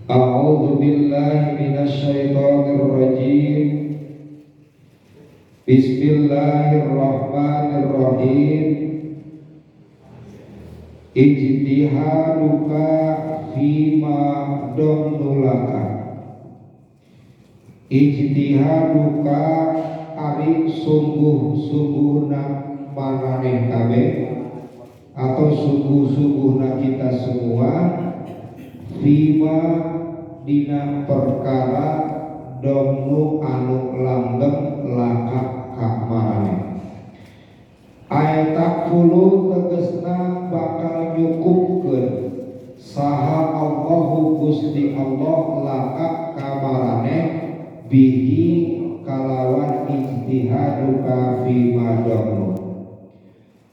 A'udzu billahi minasyaitonir rajim. Bismillahirrahmanirrahim. Ijtihaduka fima domnulaka. Ijtihaduka ari sungguh-sungguhna mananeh kabeh atau sungguh-sungguhna kita semua fima dina perkara domnu anu langgeng lakak ka maraneh. Ayat puluh tegesna bakal nyukupkeun saha Allahu Gusti Allah lakak ka maraneh bihi kalawan ijtihaduka fima domnu.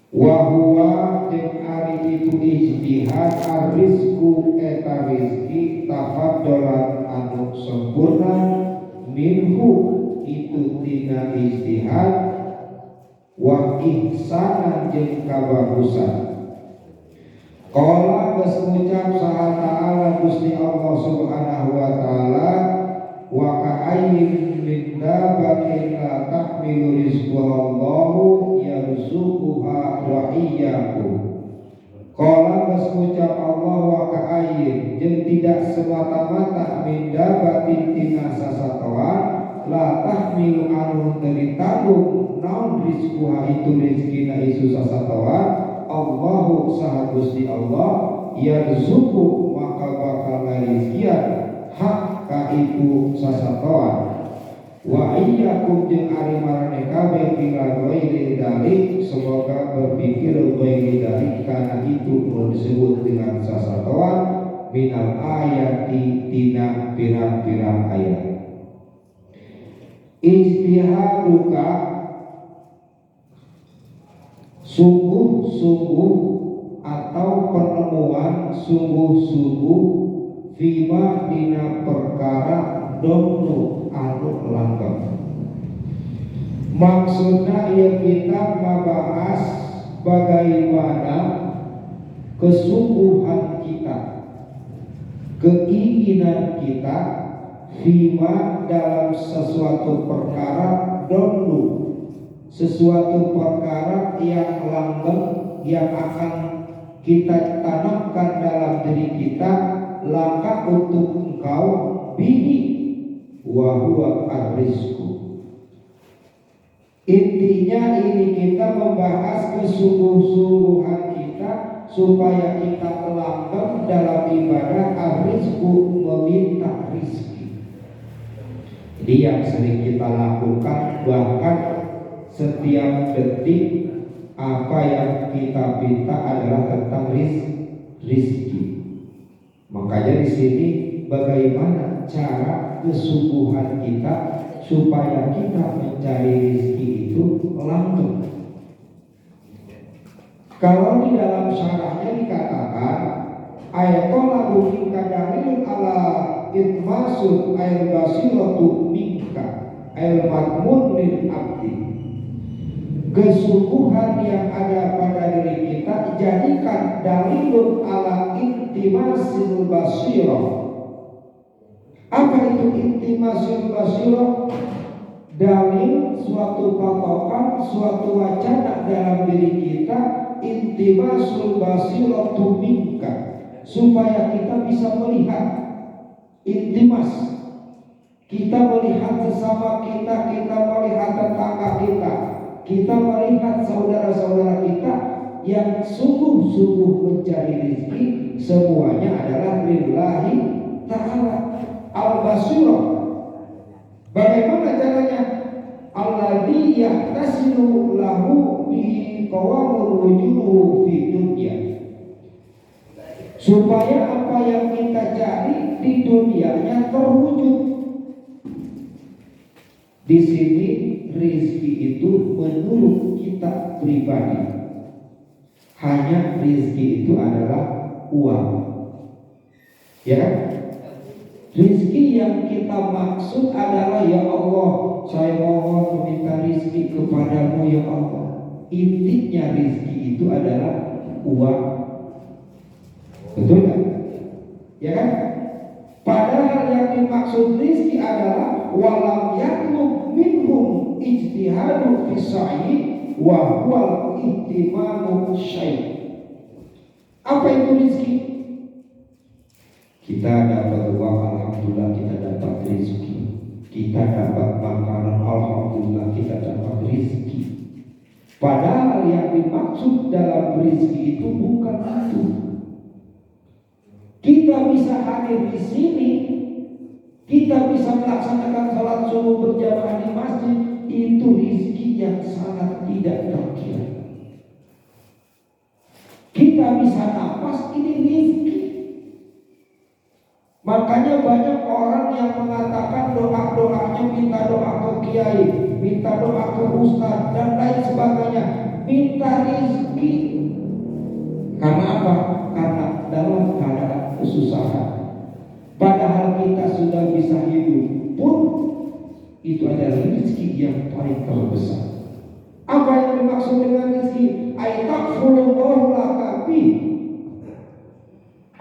Wa huwa jeung ari itu ijtihad ar-rizqu eta rizki tafaddolan anu sempurna minhu itu tina ijtihad wa ihsanan jeung kabagusan. Qala geus ngucap saha ta'ala Gusti Allah Subhanahu wa taala wa ka'ayyin min dabbatin la tahmilu rizqallahu yarzuquha wa iyyakum. Qala geus ngucap Allah wa ka'ayyin jeung tidak semata-mata min dabbatin tina sasatoan la tahmilu anu teu ditanggung naon rizquha itu rezekina isu sasatoan Allahu saha Gusti Allah yarzuqu maka bakal ngarizkian hak ka itu sasatoan wa iyyakum jeung ari maraneh kabeh bila ghairi dalik semoga berpikir ghairi dalik kana itu disebut dengan sasatoan minal ayati tina pirang-pirang ayat. Ijtihaduka sungguh-sungguh atau penemuan sungguh-sungguh fima dina perkara domnu anu langgeng. Maksudna ieu kitab ngabahas bagaimana kesungguhan kita, keinginan kita fima dalam sesuatu perkara domnu, sesuatu perkara yang langgeng yang akan kita tanamkan dalam diri kita langkah untuk engkau bihi wa huwa ar-rizqu. Intinya ini kita membahas kesungguh-sungguhan kita supaya kita langgeng dalam ibadah ar-rizqu, meminta rizki. Jadi yang sering kita lakukan bahkan setiap detik apa yang kita minta adalah tentang rizki. Makanya di sini bagaimana cara kesungguhan kita supaya kita mencari rizki itu langgeng. Kalau di dalam syarahnya dikatakan ayatola bukin kadalil ala itmasul air basilatu minka air matmun lil abdi. Kesungguhan yang ada pada diri kita jadikan dalilun ala intimasil basirah. Apa itu intimasil basirah? Dalil suatu patokan, suatu wacana dalam diri kita, intimasul basirah minka, supaya kita bisa melihat intimas. Kita melihat sesama kita, kita melihat tetangga kita melihat saudara-saudara kita yang sungguh-sungguh mencari rezeki, semuanya adalah lillahi ta'ala al-basirah. Bagaimana caranya? Alladzi yahtasilu lahu bi qawamul wujuhu fi dunya. Supaya apa yang kita cari di dunianya terwujud. Di sini rezeki itu menurut kita pribadi hanya rezeki itu adalah uang, ya kan? Rizki yang kita maksud adalah ya Allah, saya mohon meminta rizki kepadamu ya Allah. Intinya rizki itu adalah uang. Betul kan? Ya kan? Padahal yang dimaksud rizki adalah walam yatlub minhum ijtihadu fi sa'i wa huwal ihtimamu syai'. Apa itu rizki? Kita dapat uang, alhamdulillah kita dapat rizki. Kita dapat makanan, alhamdulillah kita dapat rizki. Padahal yang dimaksud dalam rizki itu bukan itu. Kita bisa hadir di sini, kita bisa melaksanakan salat subuh berjamaah di masjid, itu rizki yang sangat tidak terkira. Kita bisa napas, ini rizki. Makanya banyak orang yang mengatakan doa-doanya minta doa ke kiai, minta doa ke ustaz dan lain sebagainya, minta rizki. Karena apa? Karena dalam keadaan kesusahan. Padahal kita sudah bisa hidup pun itu adalah rizki yang paling terbesar. Apa yang dimaksud dengan rizki? Aitakfulullahu lakabi.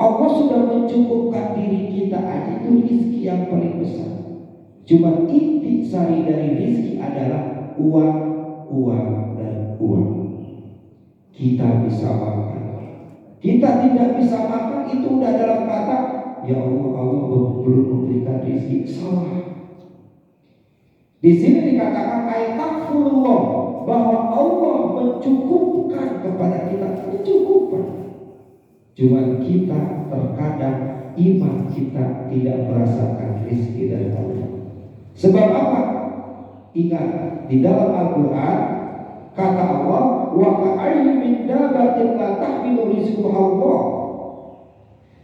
Allah sudah mencukupkan diri kita aja, itu rizki yang paling besar. Cuma inti sari dari rizki adalah uang, uang, dan uang. Kita bisa makan, kita tidak bisa makan, itu udah dalam kata ya Allah belum memberikan rizki. Salah. Di sini dikatakan aitakfulullah, bahwa Allah mencukupkan kepada kita, mencukupkan. Cuma kita terkadang iman kita tidak merasakan rizki dari Allah. Sebab apa? Ingat, di dalam Al-Quran kata Allah, wa ka'ayyin min dabbatin la tahmilu rizqaha Allah.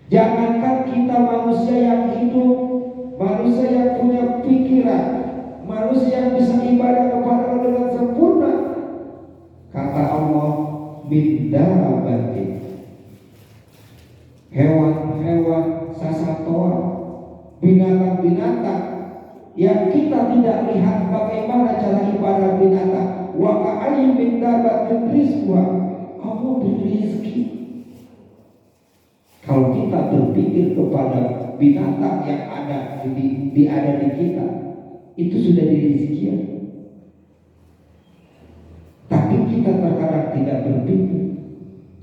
Jangankan kita manusia yang hidup, manusia yang punya pikiran, manusia yang bisa ibadah kepada Allah dengan sempurna, kata Allah, min dabbatin, hewan-hewan, sasatoan, binatang-binatang yang kita tidak lihat bagaimana cara ibadah binatang. Wa ka'ayyin min dabbatin rizquha, Allah berizki. Kalau kita berpikir kepada binatang yang ada di kita, itu sudah dirizkikan. Tapi kita terkadang tidak berpikir.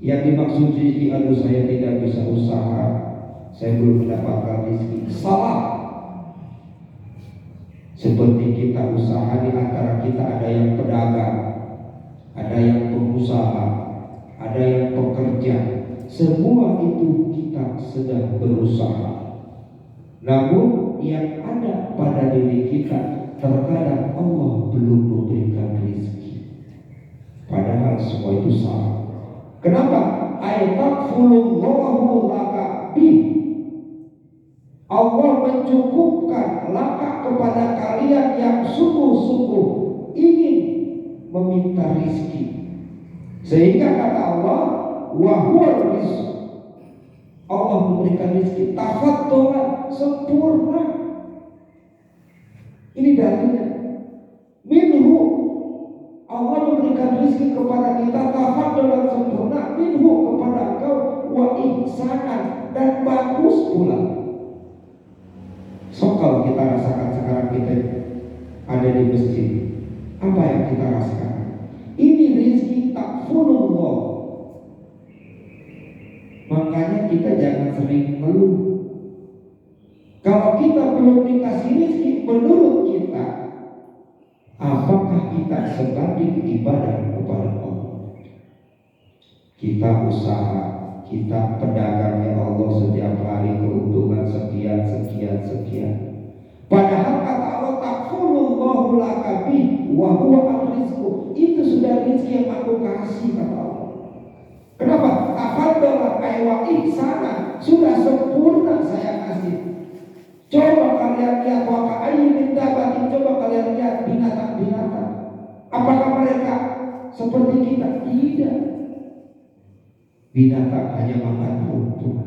Yang dimaksud rizki, aduh saya tidak bisa usaha, saya belum mendapatkan rizki. Salah. Seperti kita usaha, di antara kita ada yang pedagang, ada yang pengusaha, ada yang pekerja. Semua itu kita sedang berusaha. Namun yang ada pada diri kita, terkadang Allah belum memberikan rizki. Padahal semua itu salah. Kenapa? Aitakfulullahu lakabi. Allah mencukupkan laka kepada kalian yang sungguh-sungguh ingin meminta rizki. Sehingga kata Allah, wa huwal rizq. Allah memberikan rizki tafaddulan, sempurna. Ini dalilnya. Minhu, Allah memberikan rizki kepada kita tafaddulan, sempurna. Minhu, kepada engkau, wa ihsanan, dan bagus pula. So kalau kita rasakan sekarang kita ada di masjid, apa yang kita rasakan? Ini rizki takfulullah. Makanya kita jangan sering ngeluh. Kalau kita belum dikasih rizki, menurut kita, apakah kita sebanding ibadah kepada Allah? Kita usaha, kita pedagangnya Allah setiap hari, keuntungan sekian. Padahal kata Allah, takfulullahu lakabi wa huwa al-rizqu. Itu sudah rizki yang aku kasih, kata Allah. Kenapa? Tafaddalah aywa ihsana, sudah sempurna saya kasih. Coba kalian lihat wa ka'ayyin min dabbatin, coba kalian lihat binatang-binatang. Apakah mereka seperti kita? Tidak. Binatang hanya makan rumput.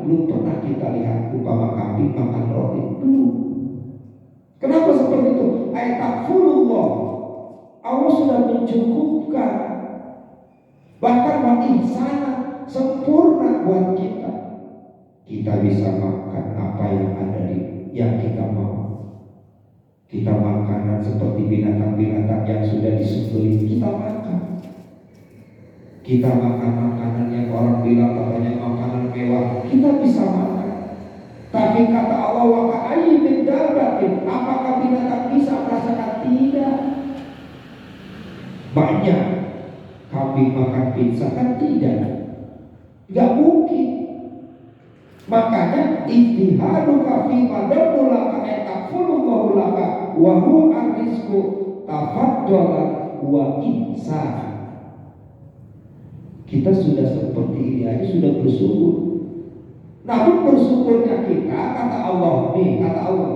Belum pernah kita lihat umpama kambing makan roti. Belum. Kenapa seperti itu? Aitakfulullah, Allah sudah mencukupkan, bahkan wa ihsana, sempurna buat kita. kita bisa makan apa yang ada yang kita mau. Kita makanan seperti binatang-binatang yang sudah disembelih, kita makan. Kita makan makanan yang orang bilang katanya makanan mewah, kita bisa makan. Tapi kata Allah, wa ka'ayyin min dabbatin, apakah binatang bisa merasakan? Tidak. Banyak kambing makan pizza kan? Tidak. Gak mungkin. Makanya ijtihaduka fi madallaka etakfulullahu laka wa huwa ar-rizqu tafaddalan wa ihsan. Kita sudah seperti ini aja sudah bersyukur. Namun bersyukurnya kita, kata Allah nih, kata Allah,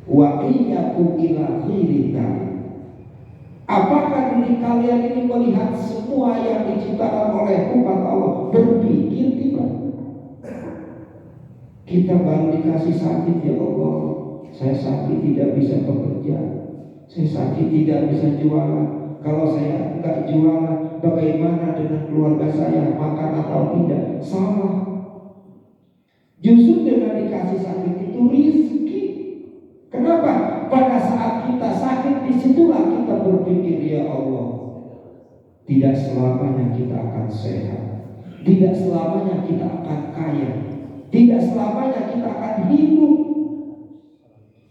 wa iyyakum ila khairin. Apakah diri kalian ini melihat semua yang diciptakan olehku, kata Allah, berpikir tidak? Kita baru dikasih sakit, ya Allah, saya sakit tidak bisa bekerja, saya sakit tidak bisa jualan. Kalau saya enggak jualan, bagaimana dengan keluarga saya, makan atau tidak? Salah. Justru dengan dikasih sakit itu rizki. Kenapa? Pada saat kita sakit, disitulah kita berpikir, ya Allah, tidak selamanya kita akan sehat, tidak selamanya kita akan kaya, tidak selamanya kita akan hidup.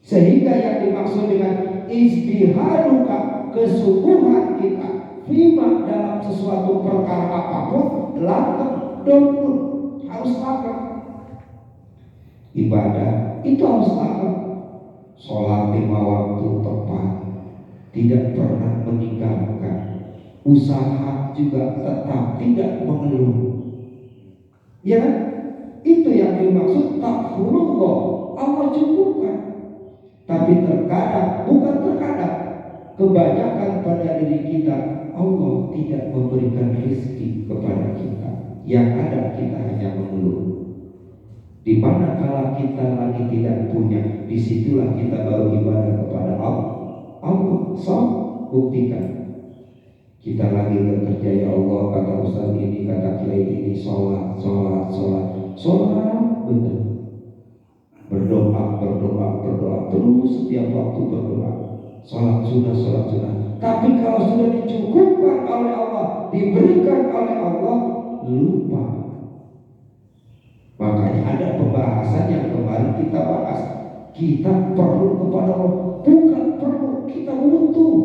Sehingga yang dimaksud dengan ijtihaduka, kesungguhan kita fima dalam sesuatu perkara apapun, lakukan dokun, harus lakukan. Ibadah itu harus lakukan. Sholat 5 waktu tepat, tidak pernah meninggalkan. Usaha juga tetap, tidak mengeluh. Ya, itu yang dimaksud takfurullah, Allah cukupkan. Tapi terkadang, bukan terkadang, kebanyakan pada diri kita, Allah tidak memberikan rezeki kepada kita. Yang ada kita hanya mengeluh. Di mana kalau kita lagi tidak punya, disitulah kita baru ibadah kepada Allah. Allah, buktikan. Kita lagi bekerja, ya Allah, kata Ustaz ini, kata Kiai ini, sholat, betul. Berdoa terus setiap waktu berdoa. Sholat sunnah. Tapi kalau sudah dicukupkan oleh Allah, diberikan oleh Allah, lupa. Makanya ada pembahasan yang kemarin kita bahas. Kita perlu kepada Allah, bukan perlu, kita butuh.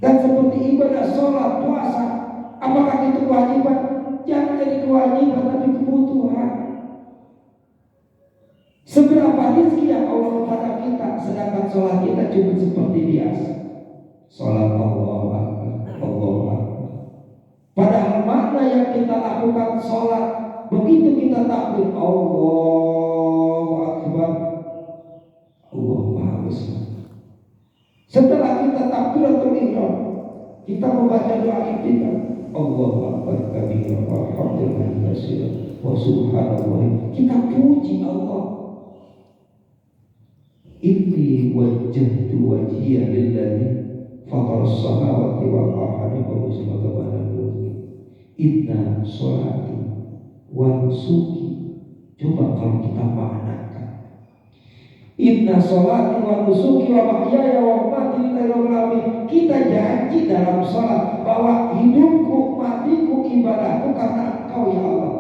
Dan seperti ibadah sholat, puasa, apakah itu kewajiban? Jangan jadi kewajiban, tapi kebutuhan. Seberapa rezeki yang Allah kepada kita, sedangkan sholat kita cuma seperti biasa. Sholat Allah Akbar. Padahal makna yang kita lakukan sholat, begitu kita takbir Allahu Akbar, Allah Maha Besar. Setelah kita takbiratul ihram, kita membaca doa intikan Allahu Akbar kabira walhamdulillahi katsiran wa subhanallah. Kita puji Allah. Inni wajjahtu wajhiya lillazi fatara as-samawati wal ardi wa musliman inna sholati wa nusuki. Coba kalau kita maknakan, inna sholati wa nusuki wa mahyaya wa mamati lillahi rabbil alamin. Kita janji dalam sholat bahwa hidupku, matiku, ibadahku karena Engkau, ya Allah.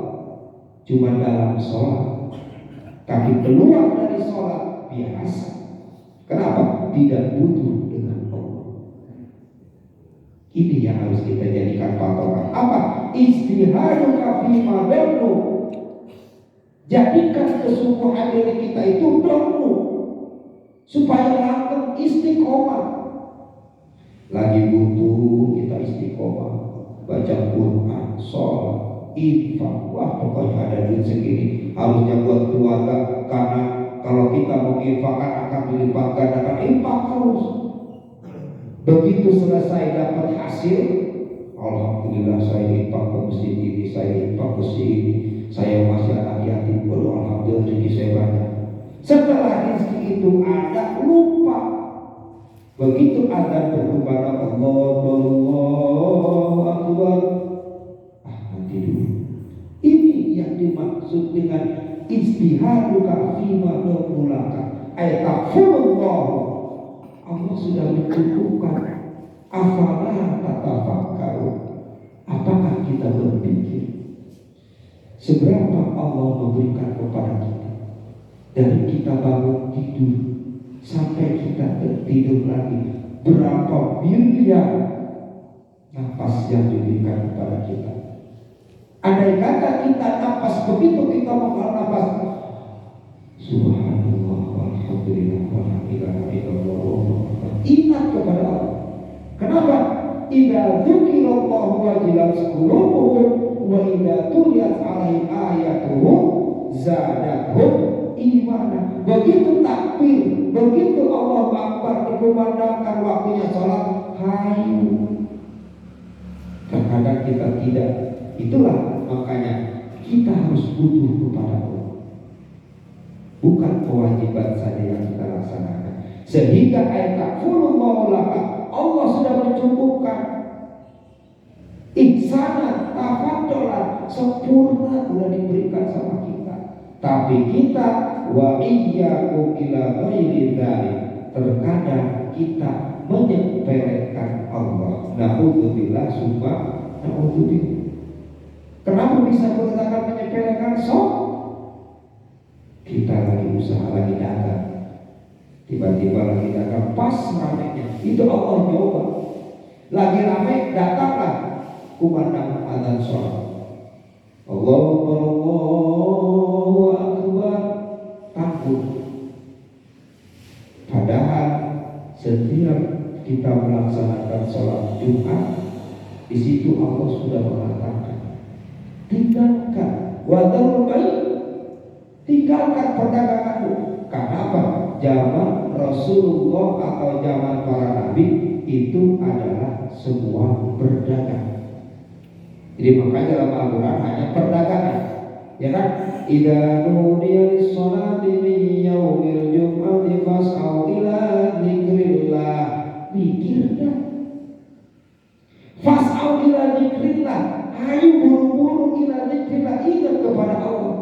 Cuma dalam sholat, tapi keluar dari sholat biasa. Kenapa? Tidak butuh dengan Allah. Ini yang harus kita jadikan patokan. Apa? Ijtihaduka fi madallu. Jadikan kesungguhan diri kita itu dulu, supaya langgeng istiqomah. Lagi butuh kita istiqomah, baca Quran, sholat, infak. Wah, pokoknya ada duit segini, harusnya buat keluarga, karena kalau kita menginfakkan akan dilipat gandakan. Infak terus. Begitu selesai dapat hasil, alhamdulillah saya infak ke masjid ini, saya infak ke sini, saya masih anak yatim, alhamdulillah rezeki saya banyak. Setelah rezeki itu ada, lupa. Begitu ada berkepada Allah Akbar, nanti dulu, ijtihaduka fima nulaka ay takfurullah. Allah sudah mencukupkan. Afala tatafakkaru. Apakah kita berpikir seberapa Allah memberikan kepada kita, dari kita bangun tidur sampai kita tertidur lagi, berapa miliar nafas yang diberikan kepada kita. Andai kata kita nafas, begitu kita mengeluarkan nafas, subhanallah walhamdulillah wala ilaha illallah, ingat kepada Allah. Kenapa? Idza dzukirallahu wajilat qulubuhum wa idza tuliyat 'alaihim ayatuhu zadatuhum imana. Begitu takbir, begitu Allahu Akbar dikumandangkan waktunya salat, hayu. Terkadang kita tidak. Itulah makanya kita harus butuh kepada Allah. Bukan kewajiban saja yang kita laksanakan. Sehingga ayat takfurullahu laka, Allah sudah mencukupkan. Ihsanan, tafadulan, sempurna sudah diberikan sama kita. Tapi kita wa iyyakum ila ghairi dzalik, terkadang kita menyepelekan Allah. Na'udzubillah summa na'udzubillah. Kenapa bisa mengatakan menyepelekan? Kita lagi usaha, lagi dagang, tiba-tiba lagi dagang pas ramenya, itu Allah nyoba. Lagi rame, datanglah kumandang adzan sholat, Allahu Akbar, takut. Padahal setiap kita melaksanakan sholat Jumat, di situ Allah sudah mengatakan, tinggalkan wadarul baik, tinggalkan perdaganganmu. Karena apa? Zaman Rasulullah atau zaman para nabi itu adalah semua berdagang. Jadi makanya dalam Al-Quran hanya perdagangan, ya kan? Idza nudiya lis-sholati min yaumil jum'ati fas'au ila dzikrillah. Pikirkan, fas'au ila dzikrillah, ayo buru-buru ila dzikrillah, ingat kepada Allah.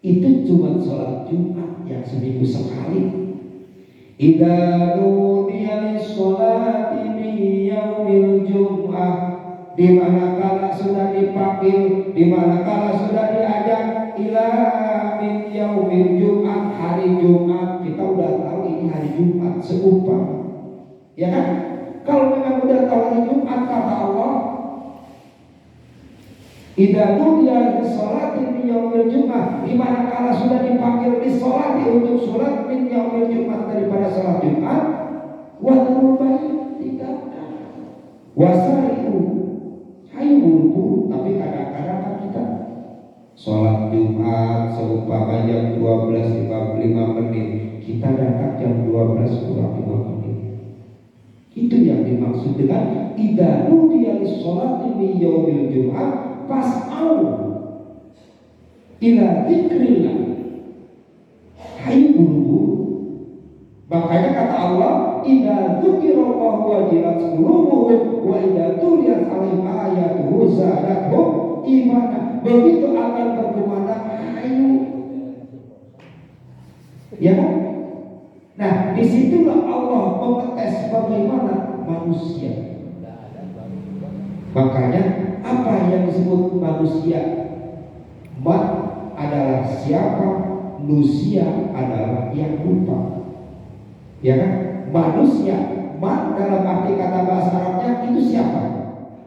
Itu cuma sholat Jumat yang seminggu sekali. Idza nudiya lis-sholati min yaumil jum'ah, di mana kala sudah dipanggil, di mana kala sudah diajak, ila min yaumil jum'ah, hari Jumat. Kita udah tahu ini hari Jumat seumpama, ya kan? Kalau memang udah tahu hari Jumat, kata Allah, idza nudiya lis-sholati min yaumil jum'ah, di mana kala sudah dipanggil lis-sholati untuk sholat min yaumil jum'ah, daripada sholat Jumat, wa dzarul tinggalkan, wasari'u, ayo buru-buru. Tapi kadang-kadang kan kita sholat Jumat seumpama jam 12.55 menit, kita datang jam 12 kurang 5 menit. Itu yang dimaksud dengan idza nudiya lis-sholati min yaumil jum'ah fas'au ila dzikrillah, ayo buru-buru. Makanya kata Allah, idza dzukirallahu wajilat qulubuhum wa idza tuliyat 'alaihim ayatuhu zadatuhum imana. Begitu akan berkumandang, ayo, ya kan? Nah, disitulah Allah mengetes bagaimana manusia. Makanya apa yang disebut manusia? Man adalah siapa, nusia adalah yang lupa. Ya kan? Manusia, man dalam arti kata bahasa Arabnya itu siapa?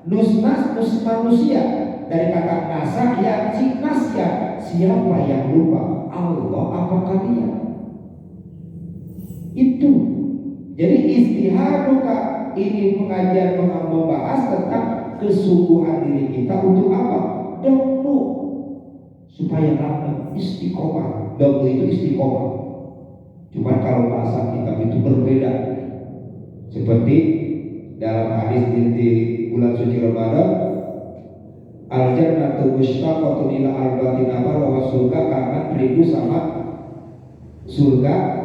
Nusnas, manusia. Dari kata nasa, ya nasya. Siapa yang lupa? Allah apa kalian? Itu. Jadi istihaduka ini pengajian membahas tentang kesungguhan diri kita untuk apa? Dono, supaya dapat istiqomah. Dono itu istiqomah. Cuma kalau bahasa kita itu berbeda. Seperti dalam hadis di bulan suci Ramadan, al-jannatu mushtaqatun ila arba'ati nafar, wa surga karena rindu sama surga.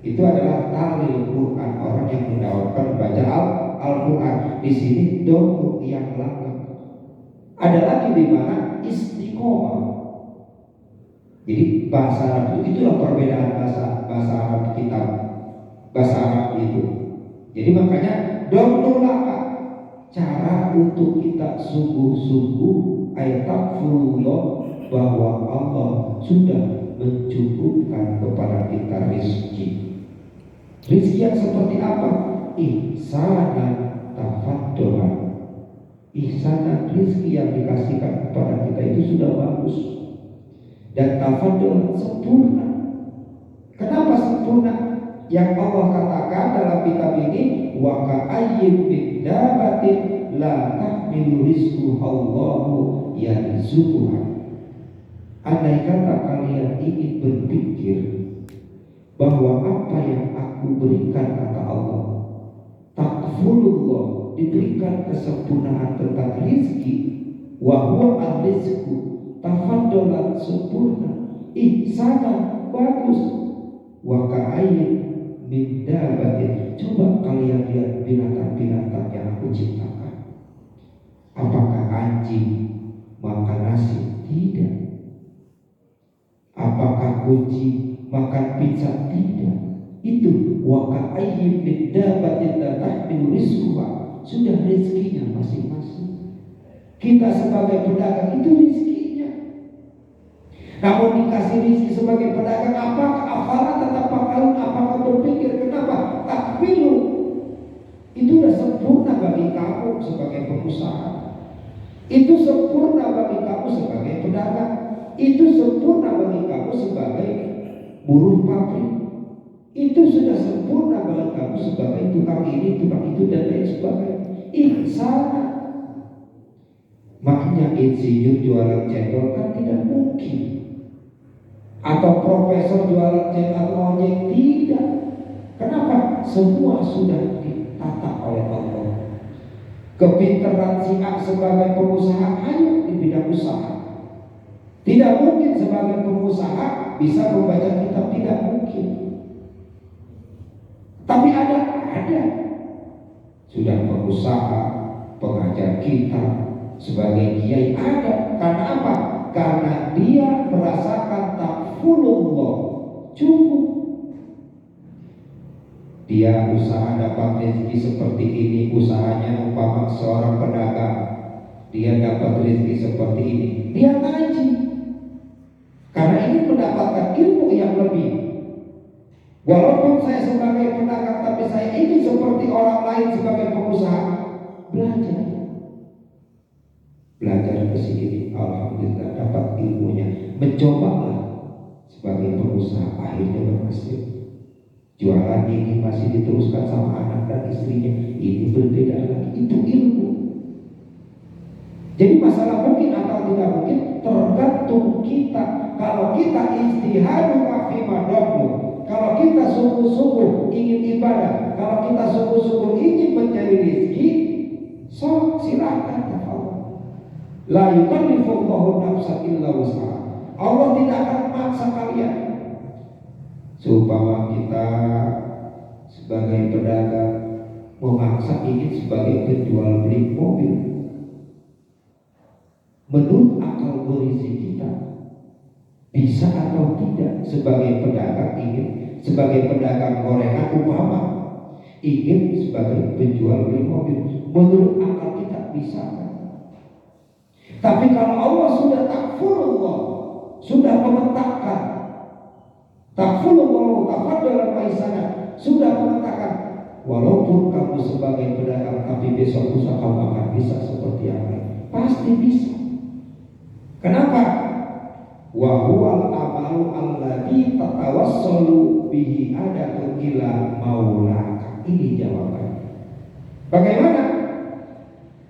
Itu adalah talil Quran, orang yang mendawakan membaca Al-Quran. Di sini doa yang lengkap. Ada lagi di mana istiqomah. Jadi bahasa Arab itu, itulah perbedaan bahasa Arab kita, bahasa Arab itu. Jadi makanya domnulaka, cara untuk kita sungguh-sungguh ayat takfurullah bahwa Allah sudah mencukupkan kepada kita rizki. Rizki yang seperti apa? Ihsanan tafaddolan. Ihsanan, rizki yang dikasihkan kepada kita itu sudah bagus. Dan tafaddolan sempurna. Kenapa sempurna? Yang Allah katakan dalam kitab ini, wa ka'ayyin min dabatin la tahmilu rizquha Allahu yarzuquha. Andai kata kalian ingin berpikir bahwa apa yang aku berikan, kata Allah, takfulullah, diberikan kesempurnaan tentang rizki, wa huwa al-rizqu tafaddolan, sempurna, ihsanan, bagus, wa ka'ayyin min dabatin. Coba kalian lihat binatang-binatang yang aku ciptakan. Apakah anjing makan nasi? Tidak. Apakah kucing makan pizza? Tidak. Itu wa ka'ayyin min dabatin la tahmilu rizquha, sudah rezekinya masing-masing. Kita sebagai pedagang itu rezekinya. Namun dikasih rezeki sebagai pedagang, apakah afalah tetap pakalun, apakah berpikir kenapa takmilu? Itu sudah sempurna bagi kamu sebagai pengusaha. Itu sempurna bagi kamu sebagai pedagang. Itu sempurna bagi kamu sebagai buruh pabrik. Itu sudah sempurna bagi kamu sebagai tukang ini, tukang itu, dan lain sebagainya. Ihsanan. Makanya insinyur jualan cendol kan tidak mungkin, atau profesor jualan cendol ojek, tidak. Kenapa? Semua sudah ditata oleh Allah. Kepintaran si A sebagai pengusaha hanya di bidang usaha. Tidak mungkin sebagai pengusaha bisa membaca kitab, tidak mungkin. Tapi ada sudah pengusaha, pengajar kitab, sebagai kiai ada. Karena apa? Karena dia merasakan takfulullah, cukup. Dia usaha dapat rezeki seperti ini, usahanya umpama seorang pedagang, dia dapat rezeki seperti ini, dia ngaji. Karena ini mendapatkan ilmu yang lebih. Walaupun saya sebagai pedagang, tapi saya ingin seperti orang lain sebagai pengusaha, belajar ke sini, alhamdulillah dapat ilmunya. Mencobalah sebagai pengusaha, akhirnya berhasil. Jualan ini masih diteruskan sama anak dan istrinya, ini berbeda lagi, itu ilmu. Jadi masalah mungkin atau tidak mungkin tergantung kita. Kalau kita istihadu kafima domu, kalau kita sungguh-sungguh ingin ibadah, kalau kita sungguh-sungguh ingin mencari rezeki, so silakan. La yukallifullahu nafsan illa wus'aha. Allah tidak akan memaksa kalian. Supaya kita sebagai pedagang memaksa ingin sebagai penjual beli mobil, menurut akal berisi kita bisa atau tidak sebagai pedagang ingin sebagai pedagang gorengan umpama ingin sebagai penjual beli mobil, menurut akal kita bisa. Tapi kalau Allah sudah takfurullah, sudah memetakkan takfurullah, tafaddalan wa ihsanan, sudah memetakkan, walaupun kamu sebagai pedagang tapi besok lusa kamu akan bisa seperti yang lain, pasti bisa. Kenapa? Wa huwal amalu alladzi tatawassalu bihi adatu ila maulaka. Ini jawabannya. Bagaimana?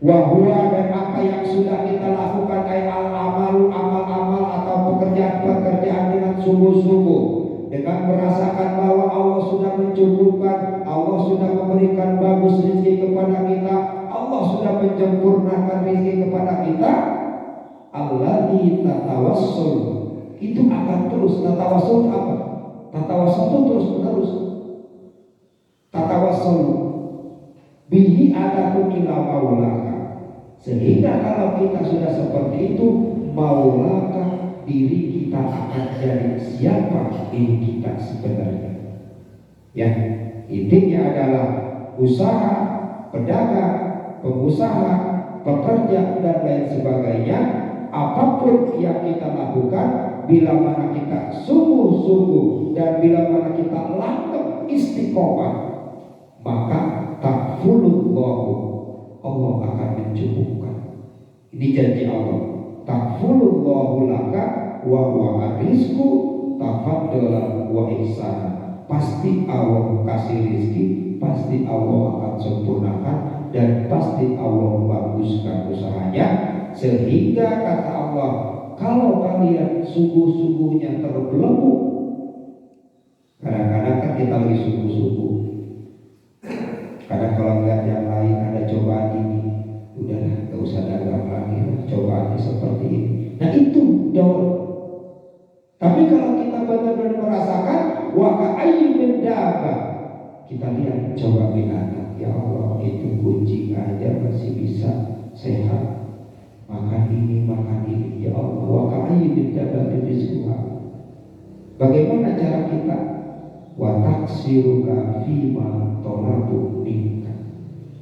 Wa huwa, dan apa yang sudah kita lakukan ay al-amalu, amal-amal atau pekerjaan-pekerjaan dengan sungguh-sungguh, dengan merasakan bahwa Allah sudah mencukupkan, Allah sudah memberikan bagus rezeki kepada kita, Allah sudah menyempurnakan rezeki kepada kita. Alladzi tatawassul, itu akan terus. Tatawassul apa? Tatawassul itu terus menerus. Tatawassul bihi adatu ila maulaka, sehingga kalau kita sudah seperti itu, maulaka, diri kita akan jadi siapa diri kita sebenarnya. Ya, intinya adalah usaha, pedagang, pengusaha, pekerja dan lain sebagainya. Apapun yang kita lakukan, bila mana kita sungguh-sungguh dan bila mana kita langgeng istiqomah, maka takfulullahu, Allah akan mencukupkan. Ini janji Allah. Takfulullahu laka wa huwa rizqu tafaddalan wa ihsana. Pasti Allah kasih rezeki, pasti Allah akan sempurnakan, dan pasti Allah baguskan usahanya. Sehingga kata Allah, kalau kalian sungguh-sungguhnya terbelenggu, kadang-kadang kan kita lagi sungguh-sungguh, kadang kalau lihat yang lain ada cobaan ini, udahlah gak usah dagang lagi, cobaannya seperti ini. Nah itu doa. Tapi kalau kita benar-benar merasakan waka ayyu min dabbah, kita lihat coba binatang, ya Allah itu kucing aja masih bisa sehat, makan ini makan ini, ya Allah waka ayyu min dabbah rizquha. Bagaimana cara kita? Wa taksiruka fima tolabu minka,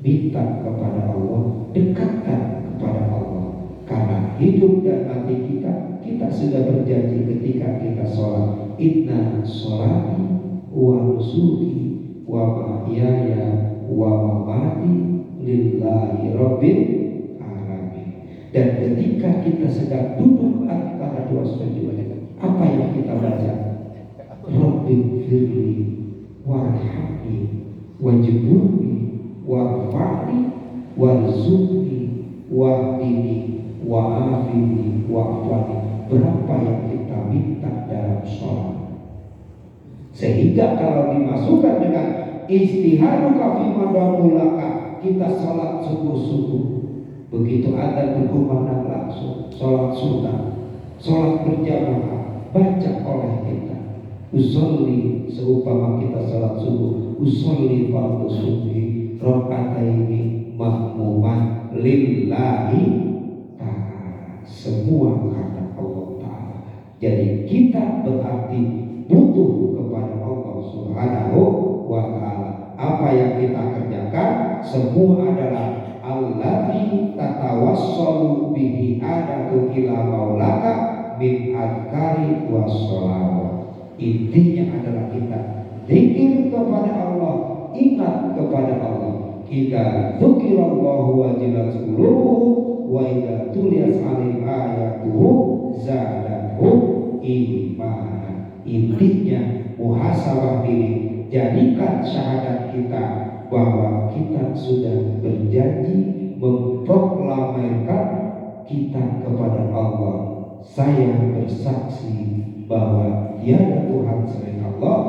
minta kepada Allah, dekatkan kepada Allah. Karena hidup dan mati kita sudah berjanji ketika kita sholat, inna sholati wa nusuki wa mahyaya wa mamati lillahi rabbil alamin. Dan ketika kita sedang duduk antara dua sujud, apa yang kita baca? Rabbil firli warhamni wajburni warfa'ni warzuqni wahdini wa'afini wa'afani. Berapa yang kita minta dalam sholat, sehingga kalau dimasukkan dengan istihaduka fima damulaka, kita sholat sungguh-sungguh. Begitu ada berkumandang langsung, sholat sunnah, sholat berjamaah, baca oleh kita. Usolli, seumpama kita sholat subuh, usolli fardhu subhi rakaataini mahmuman lillahi ta'ala. Semua karena Allah Ta'ala. Jadi kita berarti butuh kepada Allah Subhanahu wa Ta'ala. Apa yang kita kerjakan semua adalah allazi tatawassalu bihi adatu ila maulaka min adkari wa sholawat. Intinya adalah kita zikir kepada Allah, ingat kepada Allah. Kita dzikirallahu wajilat qulubuhum wa idza tuliyat 'alaihim ayatuhu zadatuhum imanan. Intinya muhasabah diri, jadikan syahadat kita bahwa kita sudah berjanji memproklamirkan kita kepada Allah. Saya bersaksi bahwa tiada Tuhan selain Allah,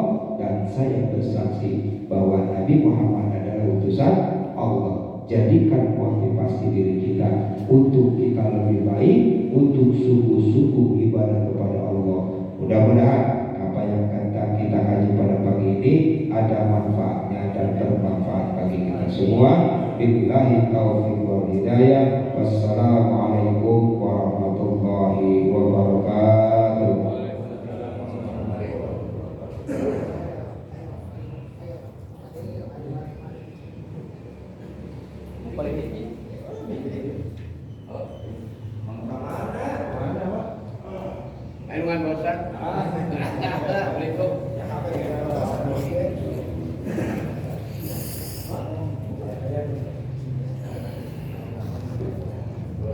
dan saya bersaksi bahwa Nabi Muhammad adalah utusan Allah. Jadikan motivasi diri kita untuk kita lebih baik, untuk sungguh-sungguh ibadah kepada Allah. Mudah-mudahan apa yang kita kaji pada pagi ini ada manfaatnya dan bermanfaat bagi kita semua. Billahi taufiq wal hidayah. Wassalamualaikum warahmatullahi wabarakatuh. Ayo, Pak Ustaz.